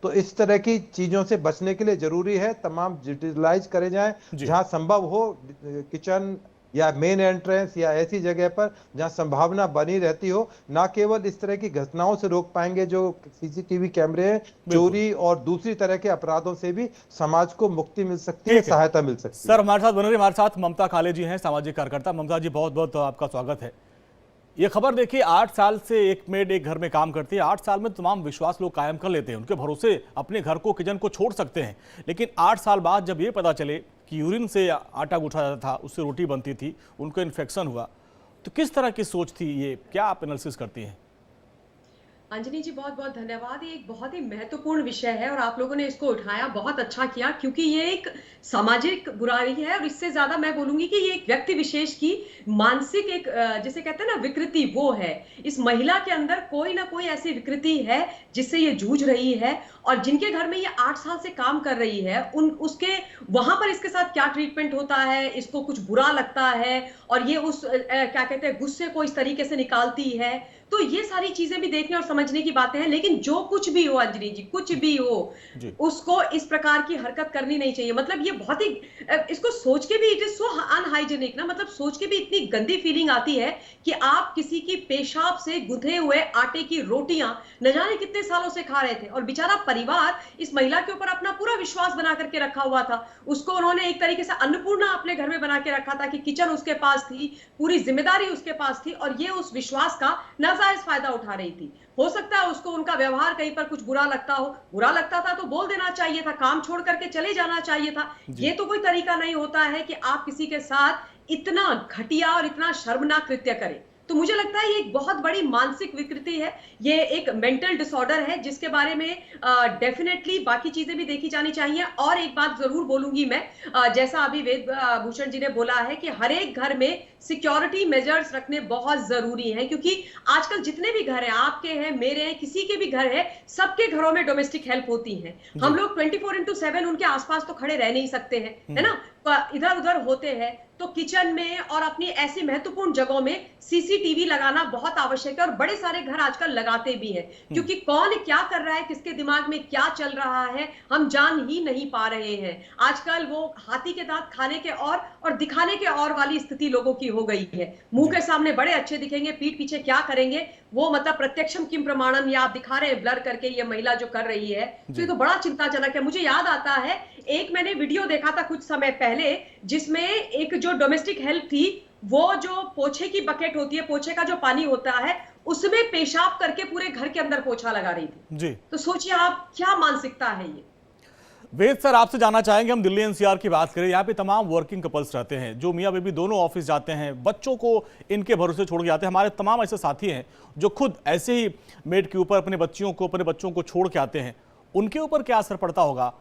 तो इस तरह की चीजों से बचने के लिए जरूरी है तमाम डिजिटलाइज करे जाएं, जी। जहां संभव हो किचन या मेन एंट्रेंस या ऐसी जगह पर जहां संभावना बनी रहती हो। ना केवल इस तरह की घटनाओं से रोक पाएंगे जो सीसीटीवी कैमरे हैं, बिल्कुल। चोरी और दूसरी तरह के अपराधों से भी समाज को मुक्ति मिल सकती है, ठीक है सहायता मिल सकती सर, है। हमारे साथ बने रहिए। हमारे साथ ममता काले जी हैं, सामाजिक कार्यकर्ता। ममता जी, बहुत बहुत आपका स्वागत है। ये खबर देखिए, 8 साल से एक मेड एक घर में काम करती है। 8 साल में तमाम विश्वास लोग कायम कर लेते हैं, उनके भरोसे अपने घर को, किचन को छोड़ सकते हैं। लेकिन 8 साल बाद जब ये पता चले कि यूरिन से आटा गूंथा जाता था, उससे रोटी बनती थी, उनको इन्फेक्शन हुआ, तो किस तरह की सोच थी ये? क्या आप एनालिसिस करती हैं? अंजनी जी, बहुत बहुत धन्यवाद। ये एक बहुत ही महत्वपूर्ण विषय है और आप लोगों ने इसको उठाया, बहुत अच्छा किया, क्योंकि ये एक सामाजिक बुराई है और इससे ज्यादा मैं बोलूंगी कि ये एक व्यक्ति विशेष की मानसिक एक जिसे कहते हैं ना विकृति, वो है। इस महिला के अंदर कोई ना कोई ऐसी विकृति है जिससे ये जूझ रही है, और जिनके घर में ये 8 साल से काम कर रही है उन उसके वहां पर इसके साथ क्या ट्रीटमेंट होता है, इसको कुछ बुरा लगता है और ये उस क्या कहते हैं गुस्से को इस तरीके से निकालती है। तो ये सारी चीजें भी देखने और समझने की बातें हैं। लेकिन जो कुछ भी हो अंजनी जी, कुछ भी हो, जी। उसको इस प्रकार की हरकत करनी नहीं चाहिए। मतलब ये बहुत ही इसको सोच के भी इट इज सो अनहाइजेनिक ना, मतलब सोच के भी इतनी गंदी फीलिंग आती है कि आप किसी की पेशाब से गुंथे हुए आटे की रोटियां न जाने कितने सालों से खा रहे थे, और बेचारा परिवार इस महिला के ऊपर अपना पूरा विश्वास बना करके रखा हुआ था। उसको उन्होंने एक तरीके से अन्नपूर्णा अपने घर में बना के रखा था कि किचन उसके पास थी, पूरी जिम्मेदारी उसके पास थी, और ये उस विश्वास का नाजायज फायदा उठा रही थी। हो सकता है उसको उनका व्यवहार कहीं पर कुछ बुरा लगता हो, बुरा लगता था तो बोल देना चाहिए था, काम छोड़ करके चले जाना चाहिए था। ये तो कोई तरीका नहीं होता है कि आप किसी के साथ इतना घटिया और इतना शर्मनाक कृत्य करें। तो मुझे लगता है ये एक बहुत बड़ी मानसिक विकृति है, ये एक मेंटल डिसऑर्डर है, जिसके बारे में डेफिनेटली बाकी चीजें भी देखी जानी चाहिए। और एक बात जरूर बोलूंगी मैं, जैसा अभी वेद भूषण जी ने बोला है कि हर एक घर में सिक्योरिटी मेजर्स रखने बहुत जरूरी हैं, क्योंकि आजकल जितने भी घर हैं, आपके हैं, मेरे हैं, किसी के भी घर है, सबके घरों में डोमेस्टिक हेल्प होती है। हम लोग 24/7 उनके आसपास तो खड़े रह नहीं सकते हैं, है ना, इधर उधर होते हैं। तो किचन में और अपनी ऐसी महत्वपूर्ण जगहों में सीसीटीवी लगाना बहुत आवश्यक है, और बड़े सारे घर आजकल लगाते भी हैं, क्योंकि कौन क्या कर रहा है, किसके दिमाग में क्या चल रहा है, हम जान ही नहीं पा रहे हैं। आजकल वो हाथी के दांत खाने के और दिखाने के और वाली स्थिति लोगों की हो गई है। मुंह के सामने बड़े अच्छे दिखेंगे, पीठ पीछे क्या करेंगे वो, मतलब प्रत्यक्षम किम प्रमाणम, या आप दिखा रहे हैं ब्लर करके ये महिला जो कर रही है। तो ये तो बड़ा चिंताजनक है। मुझे याद आता है, एक मैंने वीडियो देखा था कुछ समय पहले, जिसमें एक जो डोमेस्टिक हेल्प थी, वो जो पोछे की बकेट होती है, पोछे का जो पानी होता है, उसमें पेशाब करके पूरे घर के अंदर पोछा लगा रही थी जी। तो सोचिए आप, क्या मानसिकता है ये। वेद सर, आपसे जानना चाहेंगे, हम दिल्ली एनसीआर की बात करें, यहाँ पे तमाम वर्किंग कपल्स रहते हैं जो मियाँ बीबी दोनों ऑफिस जाते हैं, बच्चों को इनके भरोसे छोड़ के जाते हैं। हमारे तमाम ऐसे साथी हैं जो खुद ऐसे ही मेड के ऊपर अपने बच्चों को छोड़ के आते हैं, उनके ऊपर क्या असर पड़ता होगा?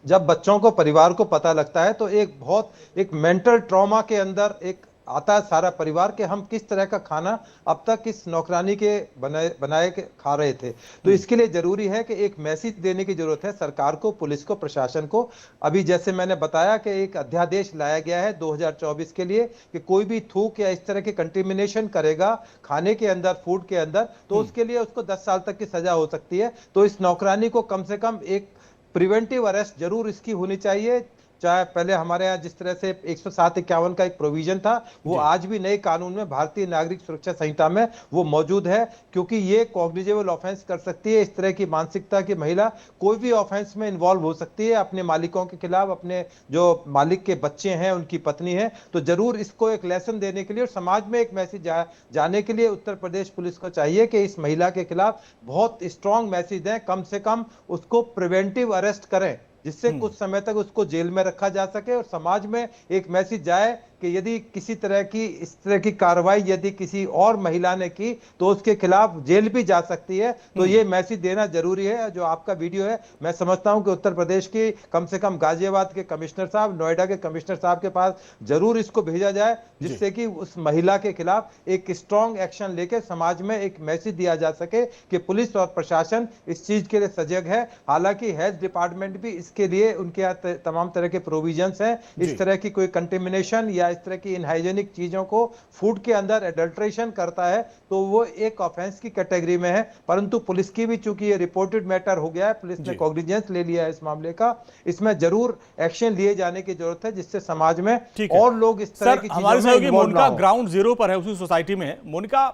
जब बच्चों को, परिवार को पता लगता है तो एक मेंटल ट्रॉमा के अंदर एक आता है सारा परिवार के, हम किस तरह का खाना अब तक इस नौकरानी के बनाए के खा रहे थे। तो इसके लिए जरूरी है कि एक मैसेज देने की जरूरत है सरकार को, पुलिस को, प्रशासन को। अभी जैसे मैंने बताया कि एक अध्यादेश लाया गया है 2024 के लिए कि कोई भी थूक या इस तरह की कंटेमिनेशन करेगा खाने के अंदर, फूड के अंदर, तो उसके लिए उसको 10 साल तक की सजा हो सकती है। तो इस नौकरानी को कम से कम एक प्रिवेंटिव अरेस्ट जरूर इसकी होनी चाहिए। चाहे पहले हमारे यहाँ जिस तरह से 107-51 का एक प्रोविजन था, वो आज भी नए कानून में, भारतीय नागरिक सुरक्षा संहिता में वो मौजूद है, क्योंकि ये कॉग्निजेबल ऑफेंस कर सकती है। इस तरह की मानसिकता की महिला कोई भी ऑफेंस में इन्वॉल्व हो सकती है, अपने मालिकों के खिलाफ, अपने जो मालिक के बच्चे हैं, उनकी पत्नी है। तो जरूर इसको एक लेसन देने के लिए और समाज में एक मैसेज जाने के लिए उत्तर प्रदेश पुलिस को चाहिए कि इस महिला के खिलाफ बहुत स्ट्रॉन्ग मैसेज दें, कम से कम उसको प्रिवेंटिव अरेस्ट करें, जिससे कुछ समय तक उसको जेल में रखा जा सके और समाज में एक मैसेज जाए कि यदि किसी तरह की इस तरह की कार्रवाई यदि किसी और महिला ने की तो उसके खिलाफ जेल भी जा सकती है। तो ये मैसेज देना जरूरी है। जो आपका वीडियो है, मैं समझता हूं कि उत्तर प्रदेश की कम से कम गाजियाबाद के कमिश्नर साहब, नोएडा के कमिश्नर साहब के पास जरूर इसको भेजा जाए, जिससे कि उस महिला के खिलाफ एक स्ट्रॉन्ग एक्शन लेके समाज में एक मैसेज दिया जा सके कि पुलिस और प्रशासन इस चीज के लिए सजग है। हालांकि हेल्थ डिपार्टमेंट भी इसके लिए, उनके यहाँ तमाम तरह के प्रोविजंस हैं। इस तरह की कोई कंटेमिनेशन या इस तरह की इनहाइजेनिक चीजों को फूड के अंदर एडल्ट्रेशन करता है तो वो एक ऑफेंस की कैटेगरी में है। परंतु पुलिस की भी चूंकि ये रिपोर्टेड मैटर हो गया है, पुलिस ने कॉग्निजेंस ले लिया है इस मामले का, इसमें जरूर एक्शन लिए जाने की जरूरत है जिससे समाज में और लोग इस तरह की हमारी सहयोगी मोनिका ग्राउंड जीरो पर है, उसी सोसाइटी में है। मोनिका,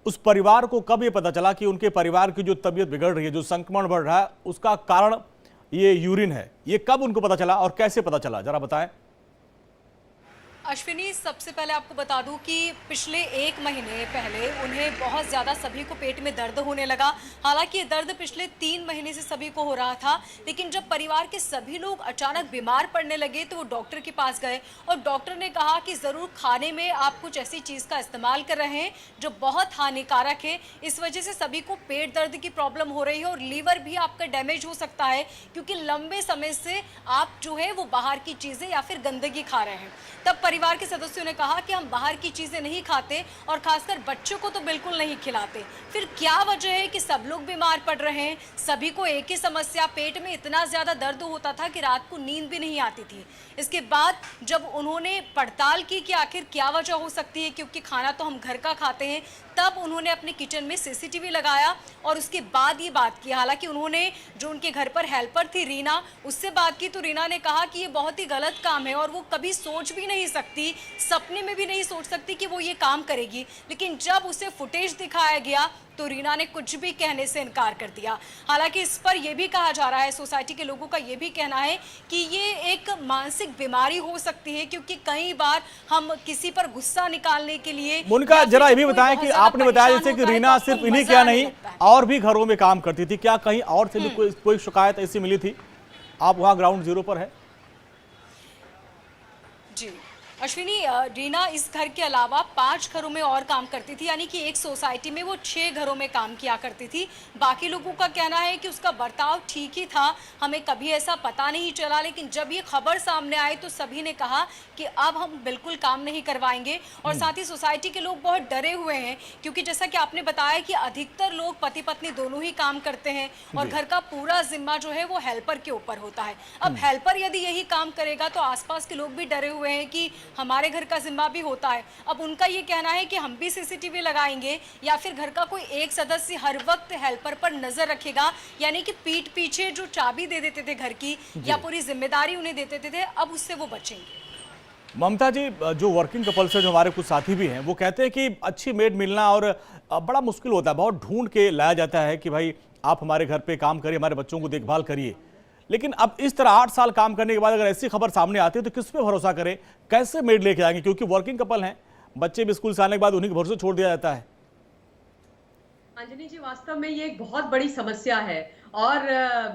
उस परिवार को कब ये पता चला कि उनके परिवार की जो तबीयत बिगड़ रही है, जो संक्रमण बढ़ रहा है, उसका कारण ये यूरिन है? ये कब उनको पता चला और कैसे पता चला, जरा बताएं। अश्विनी, सबसे पहले आपको बता दूं कि पिछले 1 महीने पहले उन्हें बहुत ज़्यादा सभी को पेट में दर्द होने लगा। हालांकि ये दर्द पिछले 3 महीने से सभी को हो रहा था, लेकिन जब परिवार के सभी लोग अचानक बीमार पड़ने लगे तो वो डॉक्टर के पास गए और डॉक्टर ने कहा कि ज़रूर खाने में आप कुछ ऐसी चीज़ का इस्तेमाल कर रहे हैं जो बहुत हानिकारक है, इस वजह से सभी को पेट दर्द की प्रॉब्लम हो रही है और लीवर भी आपका डैमेज हो सकता है, क्योंकि लंबे समय से आप जो है वो बाहर की चीज़ें या फिर गंदगी खा रहे हैं। तब परिवार के सदस्यों ने कहा कि हम बाहर की चीजें नहीं खाते और खासकर बच्चों को तो बिल्कुल नहीं खिलाते। फिर क्या वजह है कि सब लोग बीमार पड़ रहे हैं? सभी को एक ही समस्या, पेट में इतना ज्यादा दर्द होता था कि रात को नींद भी नहीं आती थी। इसके बाद जब उन्होंने पड़ताल की कि आखिर क्या वजह हो सकती है, क्योंकि खाना तो हम घर का खाते हैं, तब उन्होंने अपने किचन में सीसीटीवी लगाया और उसके बाद ये बात की। हालांकि उन्होंने जो उनके घर पर हेल्पर थी रीना, उससे बात की तो रीना ने कहा कि ये बहुत ही गलत काम है और वो कभी सोच भी नहीं सकती, सपने में भी नहीं सोच सकती कि वो ये काम करेगी। लेकिन जब उसे फुटेज दिखाया गया तो रीना ने कुछ भी कहने से इनकार कर दिया। हालांकि इस पर यह भी कहा जा रहा है, सोसाइटी के लोगों का यह भी कहना है कि ये एक मानसिक बीमारी हो सकती है, क्योंकि कई बार हम किसी पर गुस्सा निकालने के लिए। मोनिका, जरा ये भी बताएं कि आपने बताया जैसे कि रीना सिर्फ इन्हीं क्या नहीं और भी घरों में काम करती थी, क्या कहीं और से भी कोई शिकायत ऐसी मिली थी? आप वहां ग्राउंड जीरो पर है। जी अश्विनी, रीना इस घर के अलावा 5 घरों में और काम करती थी, यानी कि एक सोसाइटी में वो 6 घरों में काम किया करती थी। बाकी लोगों का कहना है कि उसका बर्ताव ठीक ही था, हमें कभी ऐसा पता नहीं चला, लेकिन जब ये खबर सामने आई तो सभी ने कहा कि अब हम बिल्कुल काम नहीं करवाएंगे। और साथ ही सोसाइटी के लोग बहुत डरे हुए हैं, क्योंकि जैसा कि आपने बताया कि अधिकतर लोग पति पत्नी दोनों ही काम करते हैं और घर का पूरा जिम्मा जो है वो हेल्पर के ऊपर होता है। अब हेल्पर यदि यही काम करेगा तो आसपास के लोग भी डरे हुए हैं कि हमारे घर का जिम्मा भी होता है। अब उनका ये कहना है कि हम भी सीसीटीवी लगाएंगे या फिर घर का कोई एक सदस्य हर वक्त हेल्पर पर नजर रखेगा, यानी कि पीठ पीछे जो चाबी दे देते थे घर की या पूरी जिम्मेदारी उन्हें देते थे, अब उससे वो बचेंगे। ममता जी, जो वर्किंग कपल्स है, जो हमारे कुछ साथी भी हैं, वो कहते हैं कि अच्छी मेड मिलना और बड़ा मुश्किल होता है, बहुत ढूंढ के लाया जाता है कि भाई आप हमारे घर पे काम करिए, हमारे बच्चों को देखभाल करिए। लेकिन अब इस तरह 8 साल काम करने के बाद अगर ऐसी खबर सामने आती है तो किस पे भरोसा करें, कैसे मेड लेके आएंगे? क्योंकि वर्किंग कपल हैं, बच्चे भी स्कूल से आने के बाद उन्हीं के भरोसे छोड़ दिया जाता है। अंजनी जी, वास्तव में ये एक बहुत बड़ी समस्या है और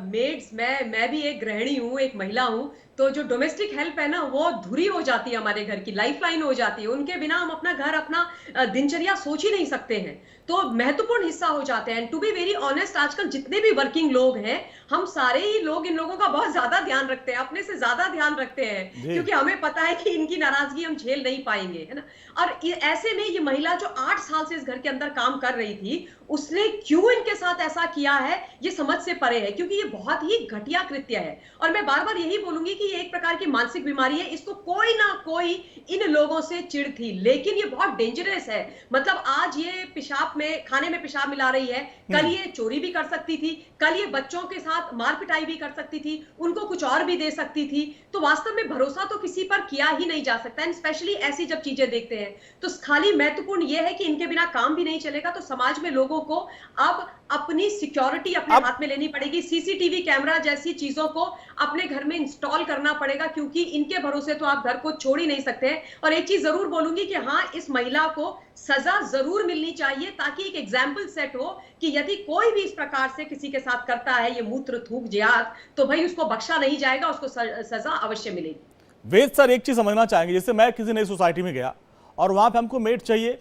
मेड्स, मैं भी एक गृहिणी हूँ, एक महिला हूँ, तो जो डोमेस्टिक हेल्प है ना, वो धुरी हो जाती है, हमारे घर की लाइफलाइन हो जाती है। उनके बिना हम अपना घर, अपना दिनचर्या सोच ही नहीं सकते हैं, तो महत्वपूर्ण हिस्सा हो जाते हैं। टू बी वेरी ऑनेस्ट, आजकल जितने भी वर्किंग लोग हैं, हम सारे ही लोग इन लोगों का बहुत ज्यादा ध्यान रखते हैं, अपने से ज्यादा ध्यान रखते हैं, क्योंकि हमें पता है कि इनकी नाराजगी हम झेल नहीं पाएंगे, है ना। और ऐसे में ये महिला जो 8 साल से इस घर के अंदर काम कर रही थी, उसने क्यों इनके साथ ऐसा किया है, ये समझ से परे है, क्योंकि ये बहुत ही घटिया कृत्य है। और मैं बार बार यही बोलूंगी कि ये एक प्रकार की मानसिक बीमारी है, इसको कोई ना कोई इन लोगों से चिढ़ थी, लेकिन ये बहुत डेंजरस है। मतलब आज ये पेशाब में, खाने में पेशाब मिला रही है, कल ये चोरी भी कर सकती थी, कल ये बच्चों के साथ मार पिटाई भी कर सकती थी, उनको कुछ और भी दे सकती थी। तो वास्तव में भरोसा तो किसी पर किया ही नहीं जा सकता, स्पेशली ऐसी जब चीजें देखते हैं। तो खाली महत्वपूर्ण ये है कि इनके बिना काम भी नहीं चलेगा, तो समाज में लोगों को अब अपनी सिक्योरिटी अपने हाथ में लेनी पड़ेगी। सीसीटीवी कैमरा जैसी चीजों को अपने घर में इंस्टॉल करना पड़ेगा, क्योंकि इनके भरोसे तो आप घर को छोड़ ही नहीं सकते। और एक चीज जरूर बोलूंगी कि हाँ, इस महिला को सजा जरूर मिलनी चाहिए, ताकि एक एग्जाम्पल सेट हो कि यदि कोई भी इस प्रकार से किसी के साथ करता है, ये मूत्र थूक जियात, तो भाई उसको बख्शा नहीं जाएगा, उसको सजा अवश्य मिलेगी। वेद सर, एक चीज समझना चाहेंगे, जैसे मैं किसी नई सोसाइटी में गया और वहां पे हमको मेड चाहिए,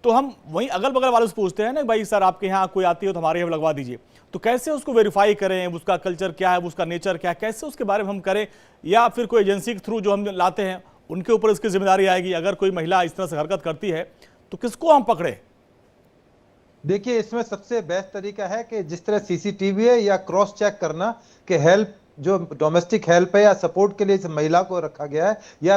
तो हम वहीं अगल बगल वाले से पूछते हैं ना, भाई सर आपके यहाँ कोई आती हो तो हमारे यहाँ लगवा दीजिए। तो कैसे उसको वेरीफाई करें, उसका कल्चर क्या है, उसका नेचर क्या है, कैसे उसके बारे में हम करें? या फिर कोई एजेंसी के थ्रू जो हम लाते हैं उनके ऊपर इसकी जिम्मेदारी आएगी? अगर कोई महिला इस तरह से हरकत करती है तो किसको हम पकड़े? देखिए, इसमें सबसे बेस्ट तरीका है कि जिस तरह सीसीटीवी है या क्रॉस चेक करना कि हेल्प जो डोमेस्टिक हेल्प है या सपोर्ट के लिए इस महिला को रखा गया है या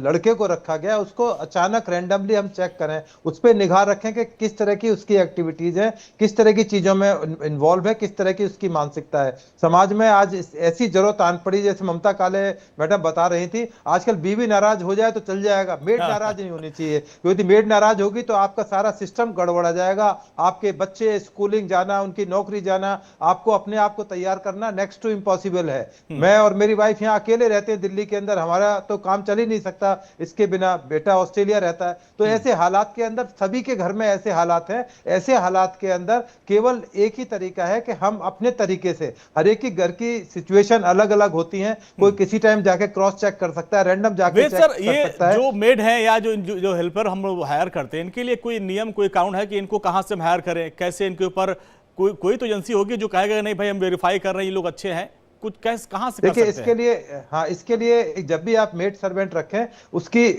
लड़के को रखा गया है, उसको अचानक रैंडमली हम चेक करें, उस पर निगाह रखें कि किस तरह की उसकी एक्टिविटीज है, किस तरह की चीजों में इन्वॉल्व है, किस तरह की उसकी मानसिकता है। समाज में आज ऐसी जरूरत आन पड़ी, जैसे ममता काले मैडम बता रही थी, आजकल बीवी नाराज हो जाए तो चल जाएगा, मेड नाराज नहीं होनी चाहिए, क्योंकि मेड नाराज होगी तो आपका सारा सिस्टम गड़बड़ा जाएगा। आपके बच्चे स्कूलिंग जाना, उनकी नौकरी जाना, आपको अपने आप को तैयार करना नेक्स्ट टू इम्पॉसिबल है। मैं और मेरी वाइफ यहाँ अकेले रहते हैं दिल्ली के अंदर, हमारा तो काम चल ही नहीं सकता इसके बिना, बेटा ऑस्ट्रेलिया रहता है। तो ऐसे हालात के अंदर सभी के घर में ऐसे हालात हैं, ऐसे हालात के अंदर केवल एक ही तरीका है कि हम अपने तरीके से, हर एक की घर की सिचुएशन अलग अलग होती है, कोई किसी टाइम जाके क्रॉस चेक कर सकता है, रैंडम जाके चेक कर सकता है। जो मेड है या जो हेल्पर हम लोग हायर करते हैं, इनके लिए कोई नियम, कोई कानून है कि इनको कहां से हम हायर करें, कैसे इनके ऊपर कोई तो एजेंसी होगी जो कहेगा नहीं भाई हम वेरीफाई कर रहे हैं ये लोग अच्छे हैं, कुछ कैसे कहां से देखिए इसके लिए, हाँ इसके लिए जब भी आप मेड सर्वेंट रखें, उसकी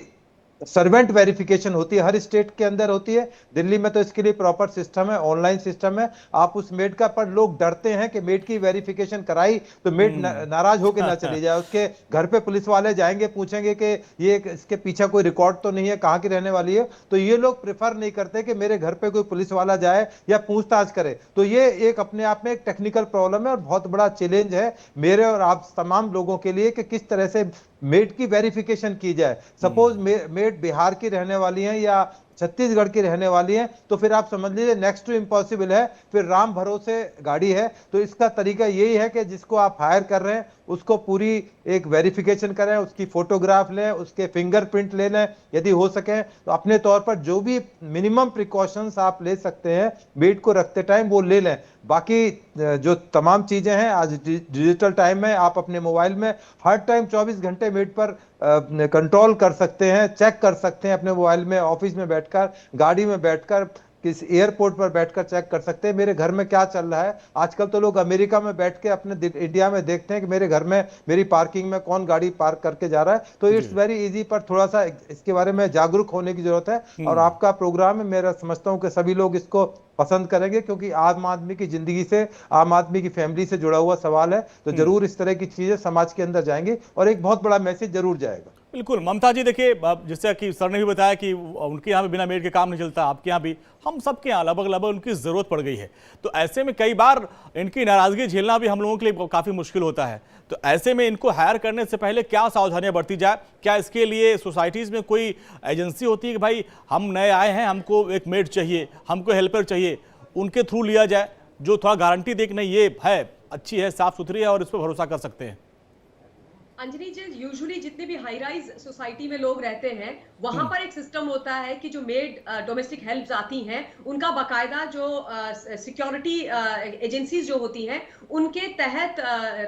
सर्वेंट वेरिफिकेशन होती है, हर स्टेट के अंदर होती है। दिल्ली में तो इसके लिए प्रॉपर सिस्टम है, ऑनलाइन सिस्टम है। आप उस मेड का, पर लोग डरते हैं कि मेड की वेरिफिकेशन कराई तो मेड नाराज होकर ना चली जाए, उसके घर पे पुलिस वाले जाएंगे, पूछेंगे कि ये इसके पीछे कोई रिकॉर्ड तो नहीं है, कहाँ की रहने वाली है। तो ये लोग प्रेफर नहीं करते कि मेरे घर पे कोई पुलिस वाला जाए या पूछताछ करे। तो ये एक अपने आप में एक टेक्निकल प्रॉब्लम है और बहुत बड़ा चैलेंज है मेरे और आप तमाम लोगों के लिए कि किस तरह से मेड की वेरिफिकेशन की जाए। सपोज मेड बिहार की रहने वाली हैं या छत्तीसगढ़ की रहने वाली हैं, तो फिर आप समझ लीजिए नेक्स्ट टू इम्पॉसिबल है, फिर राम भरोसे गाड़ी है। तो इसका तरीका यही है कि जिसको आप हायर कर रहे हैं उसको पूरी एक वेरिफिकेशन करें, उसकी फोटोग्राफ लें, उसके फिंगरप्रिंट ले लें, यदि हो सके तो अपने तौर पर जो भी मिनिमम प्रिकॉशंस आप ले सकते हैं मेड को रखते टाइम वो ले लें। बाकी जो तमाम चीजें हैं आज डिजिटल टाइम में, आप अपने मोबाइल में हर टाइम 24 घंटे मेड पर कंट्रोल कर सकते हैं, चेक कर सकते हैं अपने मोबाइल में, ऑफिस में बैठकर, गाड़ी में बैठकर, किस एयरपोर्ट पर बैठकर चेक कर सकते हैं मेरे घर में क्या चल रहा है। आजकल तो लोग अमेरिका में बैठ के अपने इंडिया में देखते हैं कि मेरे घर में मेरी पार्किंग में कौन गाड़ी पार्क करके जा रहा है। तो इट्स वेरी इजी, पर थोड़ा सा इसके बारे में जागरूक होने की जरूरत है। और आपका प्रोग्राम है, मेरा समझता हूं कि सभी लोग इसको पसंद करेंगे, क्योंकि आम आदमी की जिंदगी से, आम आदमी की फैमिली से जुड़ा हुआ सवाल है। तो जरूर इस तरह की चीजें समाज के अंदर जाएंगी और एक बहुत बड़ा मैसेज जरूर जाएगा। बिल्कुल ममता जी, देखिए जैसे कि सर ने भी बताया कि उनके यहाँ भी बिना मेड के काम नहीं चलता, आपके यहाँ भी, हम सबके यहाँ लगभग उनकी ज़रूरत पड़ गई है। तो ऐसे में कई बार इनकी नाराज़गी झेलना भी हम लोगों के लिए काफ़ी मुश्किल होता है। तो ऐसे में इनको हायर करने से पहले क्या सावधानियां बरती जाए? क्या इसके लिए सोसाइटीज़ में कोई एजेंसी होती है कि भाई हम नए आए हैं, हमको एक मेड चाहिए, हमको हेल्पर चाहिए, उनके थ्रू लिया जाए जो थोड़ा गारंटी दे कि नहीं ये है, अच्छी है, साफ़ सुथरी है और इस पर भरोसा कर सकते हैं? अंजनी जी, यूजुअली जितने भी हाई राइज सोसाइटी में लोग रहते हैं वहां पर एक सिस्टम होता है कि जो मेड डोमेस्टिक हेल्प्स आती हैं उनका बाकायदा जो सिक्योरिटी एजेंसीज जो होती हैं उनके तहत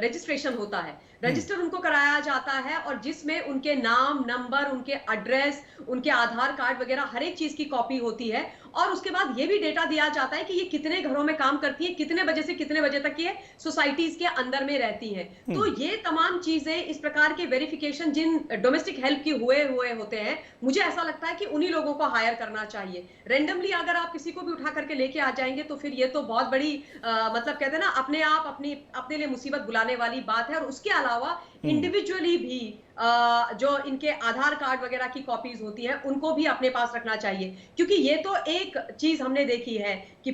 रजिस्ट्रेशन होता है, रजिस्टर उनको कराया जाता है और जिसमें उनके नाम, नंबर, उनके एड्रेस, उनके आधार कार्ड वगैरह हर एक चीज की कॉपी होती है। और उसके बाद ये भी डेटा दिया जाता है कि ये कितने घरों में काम करती है, कितने बजे से कितने बजे तक ये सोसाइटीज के अंदर में रहती हैं। तो ये तमाम चीजें, इस प्रकार के वेरिफिकेशन जिन डोमेस्टिक हेल्प की हुए होते हैं, मुझे ऐसा लगता है कि उन्हीं लोगों को हायर करना चाहिए। रेंडमली अगर आप किसी को भी उठा करके लेके आ जाएंगे तो फिर ये तो बहुत बड़ी मतलब कहते हैं ना, अपने आप अपने लिए मुसीबत बुलाने वाली बात है। और उसके अलावा इंडिविजुअली भी जो इनके आधार कार्ड वगैरह की कॉपीज होती हैं उनको भी अपने पास रखना चाहिए, क्योंकि ये तो एक चीज हमने देखी है कि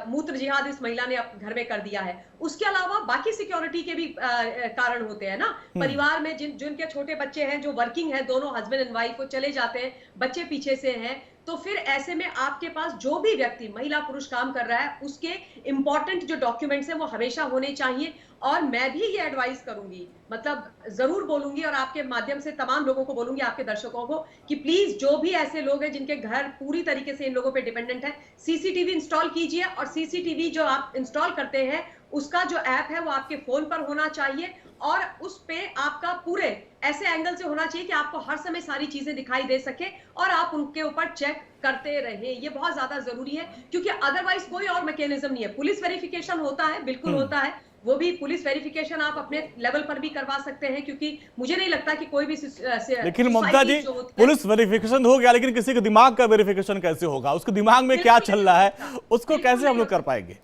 मूत्र जिहाद इस महिला ने घर में कर दिया है। उसके अलावा बाकी सिक्योरिटी के भी कारण होते हैं ना, परिवार में जिनके छोटे बच्चे हैं, जो वर्किंग है, दोनों हस्बैंड एंड वाइफ को चले जाते हैं, बच्चे पीछे से हैं, तो फिर ऐसे में आपके पास जो भी व्यक्ति, महिला पुरुष काम कर रहा है, उसके इंपॉर्टेंट जो डॉक्यूमेंट्स हैं वो हमेशा होने चाहिए। और मैं भी ये एडवाइस करूंगी, मतलब जरूर बोलूंगी और आपके माध्यम से तमाम लोगों को बोलूंगी, आपके दर्शकों को, कि प्लीज जो भी ऐसे लोग हैं जिनके घर पूरी तरीके से इन लोगों पे डिपेंडेंट है, सीसीटीवी इंस्टॉल कीजिए। और सीसीटीवी जो आप इंस्टॉल करते हैं उसका जो ऐप है वो आपके फोन पर होना चाहिए और उस पे आपका पूरे ऐसे एंगल से होना चाहिए कि आपको हर समय सारी चीजें दिखाई दे सके और आप उनके ऊपर चेक करते रहें। ये बहुत ज्यादा जरूरी है, क्योंकि अदरवाइज कोई और मैकेनिज्म नहीं है। पुलिस वेरिफिकेशन होता है, बिल्कुल होता है, वो भी पुलिस वेरिफिकेशन आप अपने लेवल पर भी करवा सकते हैं, क्योंकि मुझे नहीं लगता कि कोई भी लेकिन ममता जी, पुलिस वेरिफिकेशन हो गया, लेकिन किसी के दिमाग का वेरिफिकेशन कैसे होगा? उसके दिमाग में क्या चल रहा है, उसको कैसे हम लोग कर पाएंगे?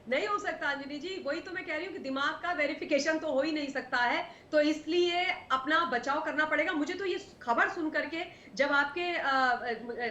नहीं हो सकता अंजलि जी, वही तो मैं कह रही हूँ कि दिमाग का वेरिफिकेशन तो हो ही नहीं सकता है, तो इसलिए अपना बचाव करना पड़ेगा। मुझे तो ये खबर सुन करके, जब आपके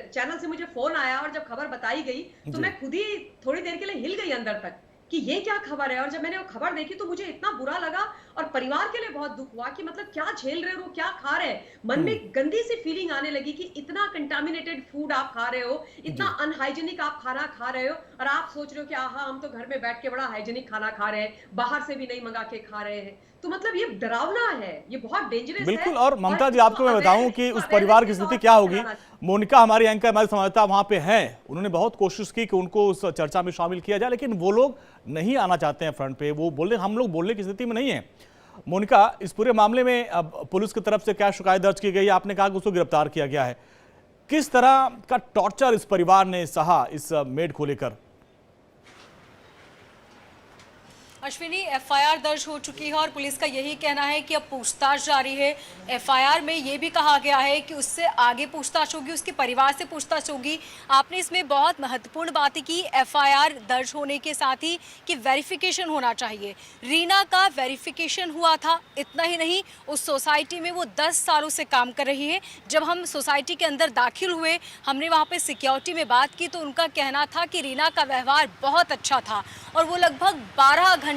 चैनल से मुझे फोन आया और जब खबर बताई गई, तो मैं खुद ही थोड़ी देर के लिए हिल गई अंदर तक कि ये क्या खबर है। और जब मैंने वो खबर देखी तो मुझे इतना बुरा लगा और परिवार के लिए बहुत दुख हुआ कि मतलब क्या झेल रहे हो, क्या खा रहे हैं। मन में गंदी सी फीलिंग आने लगी कि इतना कंटामिनेटेड फूड आप खा रहे हो, इतना अनहाइजीनिक आप खाना खा रहे हो, और आप सोच रहे हो कि आहा हम तो घर में बैठ के बड़ा हाइजीनिक खाना खा रहे हैं, बाहर से भी नहीं मंगा के खा रहे हैं। तो मतलब ये डरावना है, ये बहुत डेंजरस है। बिल्कुल। और ममता जी, आपको मैं बताऊं कि उस परिवार की स्थिति क्या होगी। मोनिका हमारी एंकर, हमारे संवाददाता वहां पे हैं, उन्होंने बहुत कोशिश की कि उनको उस चर्चा में शामिल किया जाए, लेकिन वो लोग नहीं आना चाहते हैं फ्रंट पे। वो बोले हम लोग बोलने की स्थिति में नहीं है। मोनिका, इस पूरे मामले में अब पुलिस की तरफ से क्या शिकायत दर्ज की गई? आपने कहा कि उसको गिरफ्तार किया गया है। किस तरह का टॉर्चर इस परिवार ने सहा इस मेड को लेकर? अश्विनी, एफआईआर दर्ज हो चुकी है और पुलिस का यही कहना है कि अब पूछताछ जारी है। एफआईआर में ये भी कहा गया है कि उससे आगे पूछताछ होगी, उसके परिवार से पूछताछ होगी। आपने इसमें बहुत महत्वपूर्ण बातें की, एफआईआर दर्ज होने के साथ ही कि वेरिफिकेशन होना चाहिए। रीना का वेरिफिकेशन हुआ था, इतना ही नहीं, उस सोसाइटी में वो 10 सालों से काम कर रही है। जब हम सोसाइटी के अंदर दाखिल हुए, हमने वहाँ पे सिक्योरिटी में बात की तो उनका कहना था कि रीना का व्यवहार बहुत अच्छा था और वो लगभग 12 घंटे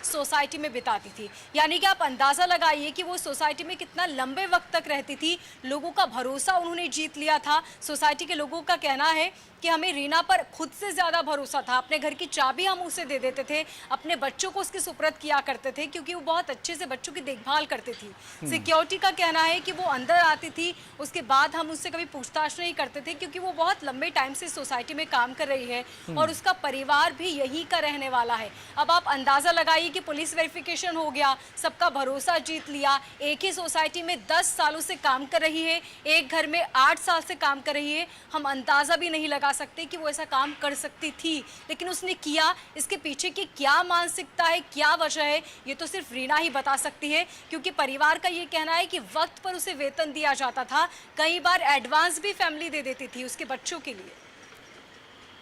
सोसाइटी में बिताती थी। यानी कि आप अंदाजा लगाइए कि वो सोसाइटी में कितना लंबे वक्त तक रहती थी। लोगों का भरोसा उन्होंने जीत लिया था। सोसाइटी के लोगों का कहना है कि हमें रीना पर खुद से ज्यादा भरोसा था। अपने घर की चाबी हम उसे दे देते थे, अपने बच्चों को उसकी सुपुर्द किया करते थे क्योंकि वो बहुत अच्छे से बच्चों की देखभाल करती थी। सिक्योरिटी का कहना है कि वो अंदर आती थी, उसके बाद हम उससे कभी पूछताछ नहीं करते थे क्योंकि वो बहुत लंबे टाइम से सोसाइटी में काम कर रही है और उसका परिवार भी यहीं का रहने वाला है। अब आप अंदाजा लगाइए कि पुलिस वेरिफिकेशन हो गया, सबका भरोसा जीत लिया, एक ही सोसाइटी में 10 सालों से काम कर रही है, एक घर में 8 साल से काम कर रही है। हम अंदाजा भी नहीं लगा सकते कि वो ऐसा काम कर सकती थी, लेकिन उसने किया। इसके पीछे की क्या मानसिकता है, क्या वजह है, ये तो सिर्फ रीना ही बता सकती है क्योंकि परिवार का ये कहना है कि वक्त पर उसे वेतन दिया जाता था, कई बार एडवांस भी फैमिली दे देती थी उसके बच्चों के लिए।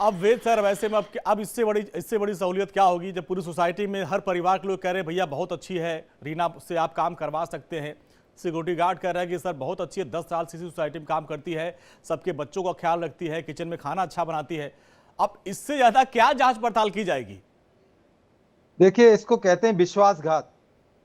अब वेद सर, वैसे में अब इससे बड़ी सहूलियत क्या होगी जब पूरी सोसाइटी में हर परिवार के लोग कह रहे हैं भैया बहुत अच्छी है, रीना से आप काम करवा सकते हैं। सिक्योरिटी गार्ड कह रहा है कि सर बहुत अच्छी है, 10 साल से इसी सोसाइटी में काम करती है, सबके बच्चों का ख्याल रखती है, किचन में खाना अच्छा बनाती है। अब इससे ज्यादा क्या जांच पड़ताल की जाएगी? देखिए, इसको कहते हैं विश्वासघात।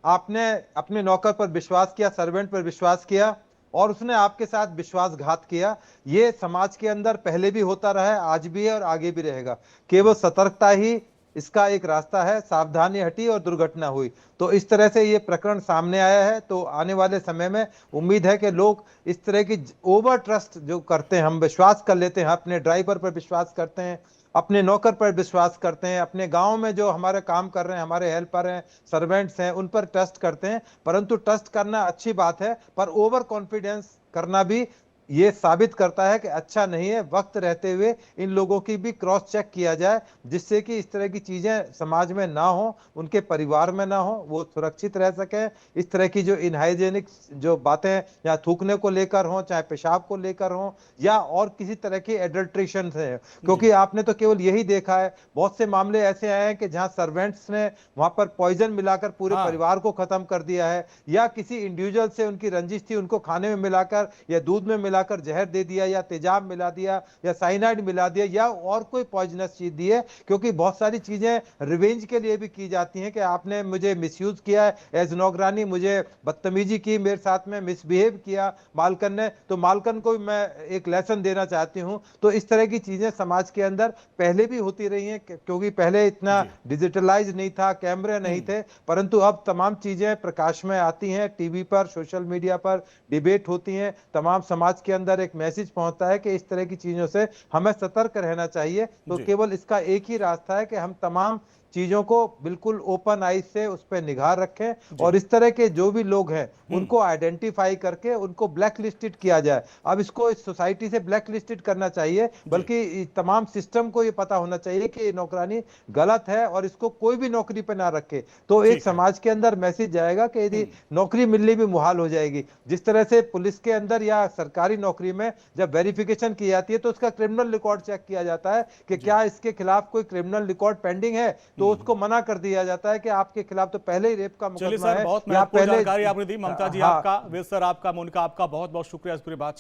आपने अपने नौकर पर विश्वास किया, सर्वेंट पर विश्वास किया और उसने आपके साथ विश्वासघात किया। ये समाज के अंदर पहले भी होता रहा है, आज भी है और आगे भी रहेगा। केवल सतर्कता ही इसका एक रास्ता है। सावधानी हटी और दुर्घटना हुई। तो इस तरह से ये प्रकरण सामने आया है। तो आने वाले समय में उम्मीद है कि लोग इस तरह की ओवर ट्रस्ट जो करते हैं, हम विश्वास कर लेते हैं, अपने ड्राइवर पर विश्वास करते हैं, अपने नौकर पर विश्वास करते हैं, अपने गांव में जो हमारे काम कर रहे हैं, हमारे हेल्पर हैं, सर्वेंट्स हैं, उन पर ट्रस्ट करते हैं। परंतु ट्रस्ट करना अच्छी बात है, पर ओवर कॉन्फिडेंस करना भी ये साबित करता है कि अच्छा नहीं है। वक्त रहते हुए इन लोगों की भी क्रॉस चेक किया जाए, जिससे कि इस तरह की चीजें समाज में ना हो, उनके परिवार में ना हो, वो सुरक्षित रह सके। इस तरह की जो इनहाइजेनिक जो बातें या थूकने को लेकर हो, चाहे पेशाब को लेकर हो, या और किसी तरह की एडल्ट्रेशन है। क्योंकि आपने तो केवल यही देखा है, बहुत से मामले ऐसे आए हैं कि जहां सर्वेंट्स ने वहां पर पॉइजन मिलाकर पूरे परिवार को खत्म कर दिया है, या किसी इंडिविजुअल से उनकी रंजिश थी, उनको खाने में मिलाकर या दूध में मिलाकर जहर दे दिया, या तेजाब मिला दिया, या साइनाइड मिला दिया, या और कोई पॉइजनस चीज दी है। क्योंकि बहुत सारी चीजें रिवेंज के लिए भी की जाती हैं कि आपने मुझे मिसयूज किया है एज नौकरानी, मुझे बदतमीजी की, मेरे साथ में मिसबिहेव किया मालकन ने, तो मालकन को भी मैं एक लेसन देना चाहती हूं। तो इस तरह की चीजें समाज के अंदर पहले भी होती रही हैं, क्योंकि पहले इतना डिजिटलाइज नहीं था, कैमरे नहीं थे, परंतु अब तमाम चीजें प्रकाश में आती हैं, टीवी पर, सोशल मीडिया पर डिबेट होती हैं, तमाम समाज के अंदर एक मैसेज पहुंचता है कि इस तरह की चीजों से हमें सतर्क रहना चाहिए। तो केवल इसका एक ही रास्ता है कि हम तमाम चीजों को बिल्कुल ओपन आई से उस पर निगाह रखें और इस तरह के जो भी लोग हैं उनको आइडेंटिफाई करके उनको ब्लैक लिस्टेड किया जाए। अब इसको इस सोसाइटी से ब्लैक लिस्टेड करना चाहिए, बल्कि तमाम सिस्टम को ये पता होना चाहिए कि ये नौकरानी गलत है और इसको कोई भी नौकरी पे ना रखे। तो एक समाज के अंदर मैसेज जाएगा कि यदि नौकरी मिलनी भी मुहाल हो जाएगी। जिस तरह से पुलिस के अंदर या सरकारी नौकरी में जब वेरिफिकेशन की जाती है तो उसका क्रिमिनल रिकॉर्ड चेक किया जाता है कि क्या इसके खिलाफ कोई क्रिमिनल रिकॉर्ड पेंडिंग है, तो उसको मना कर दिया जाता है कि आपके खिलाफ तो पहले ही रेप का चलिए मुकदमा सर, है बहुत या महत्वपूर्ण पहले। जानकारी आपने दी। ममता जी हाँ। आपका, वेद सर आपका, मोनिका आपका बहुत बहुत शुक्रिया इस पूरी बातचीत